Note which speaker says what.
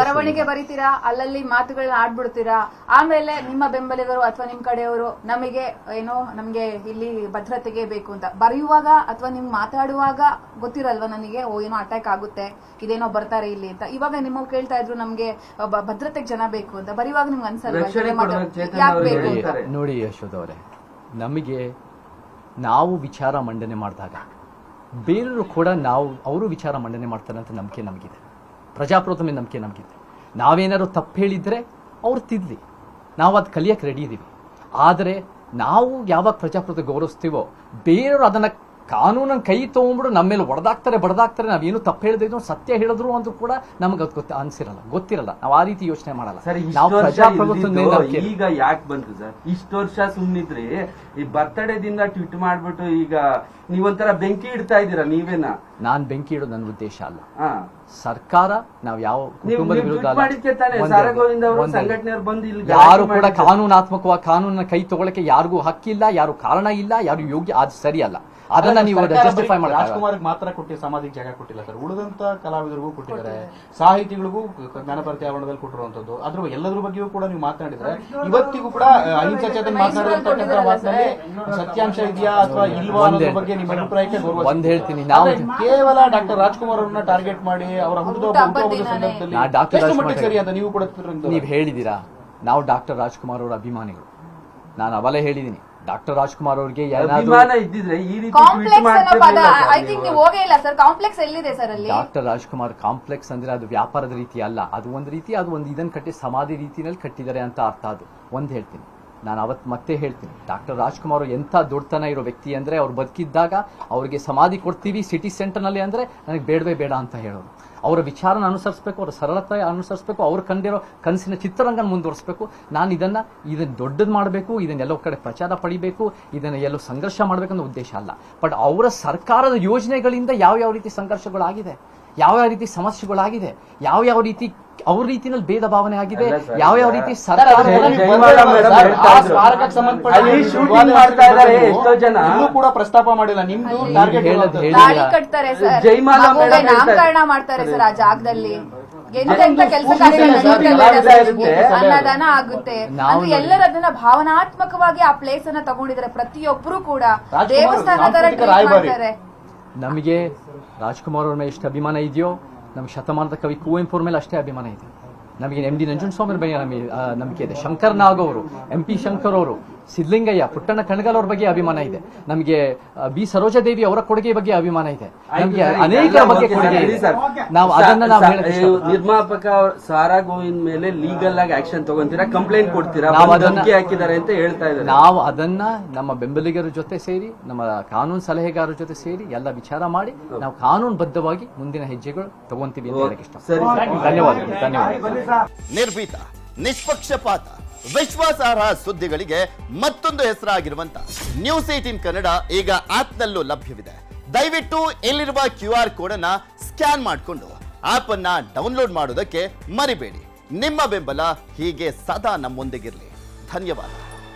Speaker 1: ಬರವಣಿಗೆ ಬರೀತೀರಾ, ಅಲ್ಲಲ್ಲಿ ಮಾತುಗಳನ್ನ ಆಡ್ಬಿಡ್ತೀರಾ, ಆಮೇಲೆ ನಿಮ್ಮ ಬೆಂಬಲಿಗರು ಅಥವಾ ನಿಮ್ ಕಡೆಯವರು ನಮ್ಗೆ ಇಲ್ಲಿ ಭದ್ರತೆಗೆ ಬೇಕು ಅಂತ ಬರೆಯುವಾಗ ಅಥವಾ ನಿಮ್ ಮಾತಾಡುವಾಗ ಗೊತ್ತಿರಲ್ವಾ ನನಗೆ ಏನೋ ಅಟ್ಯಾಕ್ ಆಗುತ್ತೆ, ಇದೇನೋ ಬರ್ತಾರೆ ಇಲ್ಲಿ ಅಂತ. ಇವಾಗ ನಿಮ್ಮ ಕೇಳ್ತಾ ಇದ್ರು ನಮ್ಗೆ ಭದ್ರತೆಗೆ ಜನ ಬೇಕು ಅಂತ, ಬರೆಯುವಾಗ ನಿಮ್ಗೆ ಅನ್ಸಲ್ವಾ ಯಾಕೆ ಬೇಕು ಅಂತ?
Speaker 2: ನೋಡಿ ಯಶೋಧ ಅವರೇ, ನಮಗೆ ನಾವು ವಿಚಾರ ಮಂಡನೆ ಮಾಡಿದಾಗ ಬೇರೆಯವರು ಕೂಡ ಅವರು ವಿಚಾರ ಮಂಡನೆ ಮಾಡ್ತಾರೆ ಅಂತ ನಂಬಿಕೆ ನಮಗಿದೆ, ಪ್ರಜಾಪ್ರಭುತ್ವ ಮೇಲೆ ನಂಬಿಕೆ ನಮಗಿದೆ. ನಾವೇನಾದ್ರು ತಪ್ಪು ಹೇಳಿದ್ರೆ ಅವ್ರು ತಿದ್ಲಿ, ನಾವು ಅದು ಕಲಿಯಕ್ಕೆ ರೆಡಿ ಇದೀವಿ. ಆದರೆ ನಾವು ಯಾವಾಗ ಪ್ರಜಾಪ್ರಭುತ್ವ ಗೌರವಿಸ್ತೀವೋ ಬೇರೆಯವರು ಅದನ್ನ ಕಾನೂನನ್ನು ಕೈ ತಗೊಂಡ್ಬಿಡು ನಮ್ಮ ಮೇಲೆ ಬಡದಾಕ್ತಾರೆ. ನಾವೇನು ತಪ್ಪು ಹೇಳಿದ್ರು ಸತ್ಯ ಹೇಳಿದ್ರು ಅಂದ್ರೂ ಕೂಡ ನಮಗೆ ಅದು ಗೊತ್ತಿರಲ್ಲ. ನಾವು ಆ ರೀತಿ ಯೋಚನೆ ಮಾಡಲ್ಲ. ನಾವು ಪ್ರಜಾಪ್ರಭುತ್ವ
Speaker 3: ಈಗ ಯಾಕೆ ಬಂತು ಸರ್? ಇಷ್ಟು ವರ್ಷ ಸುಮ್ಮನಿದ್ರಿ, ಈ ಬರ್ತಡೇ ದಿನ ಟ್ವೀಟ್ ಮಾಡ್ಬಿಟ್ಟು ಈಗ ನೀವೊಂಥರ ಬೆಂಕಿ ಇಡ್ತಾ ಇದ್ದೀರಾ. ನೀವೇನ?
Speaker 2: ನಾನ್ ಬೆಂಕಿ ಇಡೋದು ನನ್ನ ಉದ್ದೇಶ ಅಲ್ಲ. ಸರ್ಕಾರ ನಾವು ಯಾವ ಕುಟುಂಬದ ವಿರುದ್ಧ ಯಾರು ಕೂಡ ಕಾನೂನಾತ್ಮಕವಾಗಿ ಕಾನೂನನ್ನ ಕೈ ತಗೊಳಕ್ಕೆ ಯಾರಿಗೂ ಹಕ್ಕಿಲ್ಲ, ಯಾರು ಕಾರಣ ಇಲ್ಲ, ಯಾರು ಯೋಗ್ಯ, ಅದು ಸರಿಯಲ್ಲ. ಅದನ್ನ ನೀವು ಜಸ್ಟಿಫೈ ಮಾಡಿ.
Speaker 4: ರಾಜ್ಕುಮಾರ್ ಮಾತ್ರ ಕೊಟ್ಟಿ ಸಮಾಧಿಗೆ ಜಾಗ ಕೊಟ್ಟಿಲ್ಲ ಸರ್, ಉಳಿದಂತ ಕಲಾವಿದರಿಗೂ ಕೊಟ್ಟಿದ್ದಾರೆ, ಸಾಹಿತಿಗಳಿಗೂ ಜ್ಞಾನಭಾರತಿ ಆವರಣದಲ್ಲಿ ಕೊಟ್ಟಿರುವಂತದ್ದು. ಅದ್ರ ಎಲ್ಲದ್ರ ಬಗ್ಗೆಯೂ ಕೂಡ ನೀವು ಮಾತನಾಡಿದ್ರೆ ಇವತ್ತಿಗೂ ಕೂಡ ಅಹಿಂಸಾ ಚೇತನ್ ಮಾತನಾಡಿರ್ತಕ್ಕಂಥ ಮಾತಿನಲ್ಲಿ ಸತ್ಯಾಂಶ ಇದೆಯಾ ಅಥವಾ ಇಲ್ವಾ ಅನ್ನೋದ್ರ ಬಗ್ಗೆ ನಿಮ್ಮ ಅಭಿಪ್ರಾಯಕ್ಕೆ
Speaker 2: ಒಂದ್ ಹೇಳ್ತೀನಿ. ನಾವು
Speaker 4: ಕೇವಲ ಡಾಕ್ಟರ್ ರಾಜ್ಕುಮಾರ್ ಅವ್ರನ್ನ ಟಾರ್ಗೆಟ್ ಮಾಡಿ ಅವರ ಹುಟ್ಟುಹಬ್ಬದ ಸಂದರ್ಭದಲ್ಲಿ ಸರಿ ಅಂತ ನೀವು ಕೂಡ
Speaker 2: ನೀವು ಹೇಳಿದೀರಾ. ನಾವು ಡಾಕ್ಟರ್ ರಾಜ್ಕುಮಾರ್ ಅವರ ಅಭಿಮಾನಿಗಳು. ನಾನು ಅವಲೇ ಹೇಳಿದೀನಿ, ಡಾಕ್ಟರ್ ರಾಜ್ಕುಮಾರ್ ಅವ್ರಿಗೆ ಡಾಕ್ಟರ್ ರಾಜ್ಕುಮಾರ್ ಕಾಂಪ್ಲೆಕ್ಸ್ ಅಂದ್ರೆ ಅದು ವ್ಯಾಪಾರದ ರೀತಿ ಅಲ್ಲ, ಅದು ಒಂದು ರೀತಿ, ಅದು ಒಂದು ಇದನ್ನ ಕಟ್ಟಿ ಸಮಾಧಿ ರೀತಿಯಲ್ಲಿ ಕಟ್ಟಿದ್ದಾರೆ ಅಂತ ಅರ್ಥ. ಅದು ಒಂದ್ ಹೇಳ್ತೀನಿ. ನಾನು ಮತ್ತೆ ಹೇಳ್ತೀನಿ, ಡಾಕ್ಟರ್ ರಾಜ್ಕುಮಾರ್ ಎಂಥ ದೊಡ್ಡತನ ಇರೋ ವ್ಯಕ್ತಿ ಅಂದ್ರೆ ಅವ್ರು ಬದುಕಿದ್ದಾಗ ಅವ್ರಿಗೆ ಸಮಾಧಿ ಕೊಡ್ತೀವಿ ಸಿಟಿ ಸೆಂಟರ್ನಲ್ಲಿ ಅಂದ್ರೆ ನನಗೆ ಬೇಡವೇ ಬೇಡ ಅಂತ ಹೇಳೋರು. ಅವರ ವಿಚಾರನ ಅನುಸರಿಸಬೇಕು, ಅವರ ಸರಳತೆ ಅನುಸರಿಸಬೇಕು, ಅವ್ರು ಕಂಡಿರೋ ಕನಸಿನ ಚಿತ್ರರಂಗನ ಮುಂದುವರಿಸಬೇಕು. ನಾನು ಇದನ್ನ ದೊಡ್ಡದು ಮಾಡಬೇಕು, ಇದನ್ನೆಲ್ಲೋ ಕಡೆ ಪ್ರಚಾರ ಪಡಿಬೇಕು, ಇದನ್ನ ಎಲ್ಲೋ ಸಂಘರ್ಷ ಮಾಡಬೇಕನ್ನೋ ಉದ್ದೇಶ ಅಲ್ಲ. ಬಟ್ ಅವರ ಸರ್ಕಾರದ ಯೋಜನೆಗಳಿಂದ ಯಾವ ರೀತಿ ಸಂಘರ್ಷಗಳಾಗಿದೆ, ಯಾವ ರೀತಿ ಸಮಸ್ಯೆಗಳಾಗಿದೆ, ಯಾವ ರೀತಿ ಅವ್ರ ರೀತಿನಲ್ಲಿ ಭೇದ ಭಾವನೆ ಆಗಿದೆ, ಯಾವ ರೀತಿ ಸರ್ಕಾರ
Speaker 4: ಕೂಡ ಪ್ರಸ್ತಾಪ ಮಾಡಿಲ್ಲ. ನಿಮ್ದು
Speaker 1: ಕಟ್ತಾರೆ ಸರ್, ನಾಮಕರಣ ಮಾಡ್ತಾರೆ ಸರ್ ಆ ಜಾಗದಲ್ಲಿ, ಎಂತೆಂತ ಕೆಲಸ ಅನ್ನದಾನ ಆಗುತ್ತೆ. ಎಲ್ಲರೂ ಅದನ್ನ ಭಾವನಾತ್ಮಕವಾಗಿ ಆ ಪ್ಲೇಸ್ ಅನ್ನ ತಗೊಂಡಿದ್ದಾರೆ. ಪ್ರತಿಯೊಬ್ಬರು ಕೂಡ ದೇವಸ್ಥಾನ ತರ ಮಾಡ್ತಾರೆ.
Speaker 2: ನಮಗೆ ರಾಜ್ಕುಮಾರ್ ಅವ್ರ ಮೇಲೆ ಎಷ್ಟು ಅಭಿಮಾನ ಇದೆಯೋ ನಮ್ಗೆ ಶತಮಾನದ ಕವಿ ಕುವೆಂಪು ಅವ್ರ ಮೇಲೆ ಅಷ್ಟೇ ಅಭಿಮಾನ ಇದೆ. ನಮಗೆ ಎಂ ಡಿ ನಂಜುಂಡಸ್ವಾಮಿ ಬಗ್ಗೆ ನಂಬಿಕೆ ಇದೆ. ಶಂಕರ್ ನಾಗ್ ಅವರು, MP ಶಂಕರ್ ಅವರು, ಸಿದ್ಲಿಂಗಯ್ಯ, ಪುಟ್ಟಣ್ಣ ಕಣಗಾಲ್ ಅವ್ರ ಬಗ್ಗೆ ಅಭಿಮಾನ ಇದೆ. ನಮಗೆ ಬಿ ಸರೋಜಾದೇವಿ ಅವರ ಕೊಡುಗೆ ಬಗ್ಗೆ ಅಭಿಮಾನ ಇದೆ. ನಮಗೆ ಅನೇಕರ ಬಗ್ಗೆ ಕೊಡುಗೆ ಇದೆ. ನಾವು ಅದನ್ನ
Speaker 3: ನಿರ್ಮಾಪಕ ಸಾರಾ ಗೋವಿಂದ್ ಮೇಲೆ ಲೀಗಲ್ ಆಗಿ ಆಕ್ಷನ್ ತಗೊಂತೀರಾ, ಕಂಪ್ಲೇಂಟ್ ಕೊಡ್ತೀರಾ, ಹಾಕಿದ್ದಾರೆ ಅಂತ ಹೇಳ್ತಾ ಇದ್ದಾರೆ.
Speaker 2: ನಾವು ಅದನ್ನ ನಮ್ಮ ಬೆಂಬಲಿಗರ ಜೊತೆ ಸೇರಿ, ನಮ್ಮ ಕಾನೂನು ಸಲಹೆಗಾರರ ಜೊತೆ ಸೇರಿ ಎಲ್ಲ ವಿಚಾರ ಮಾಡಿ ನಾವು ಕಾನೂನು ಬದ್ಧವಾಗಿ ಮುಂದಿನ ಹೆಜ್ಜೆಗಳು ತಗೊಂತೀವಿ ಅಂತ ಹೇಳಕ್ಕೆ ಇಷ್ಟ. ಧನ್ಯವಾದ.
Speaker 5: ನಿರ್ಭೀತ, ನಿಷ್ಪಕ್ಷಪಾತ, ವಿಶ್ವಾಸಾರ್ಹ ಸುದ್ದಿಗಳಿಗೆ ಮತ್ತೊಂದು ಹೆಸರಾಗಿರುವಂತ News18 ಕನ್ನಡ ಈಗ ಆಪ್ನಲ್ಲೂ ಲಭ್ಯವಿದೆ. ದಯವಿಟ್ಟು ಇಲ್ಲಿರುವ QR ಕೋಡ್ ಅನ್ನ ಸ್ಕ್ಯಾನ್ ಮಾಡಿಕೊಂಡು ಆಪ್ ಅನ್ನ ಡೌನ್ಲೋಡ್ ಮಾಡೋದಕ್ಕೆ ಮರಿಬೇಡಿ. ನಿಮ್ಮ ಬೆಂಬಲ ಹೀಗೆ ಸದಾ ನಮ್ಮೊಂದಿಗಿರಲಿ. ಧನ್ಯವಾದ.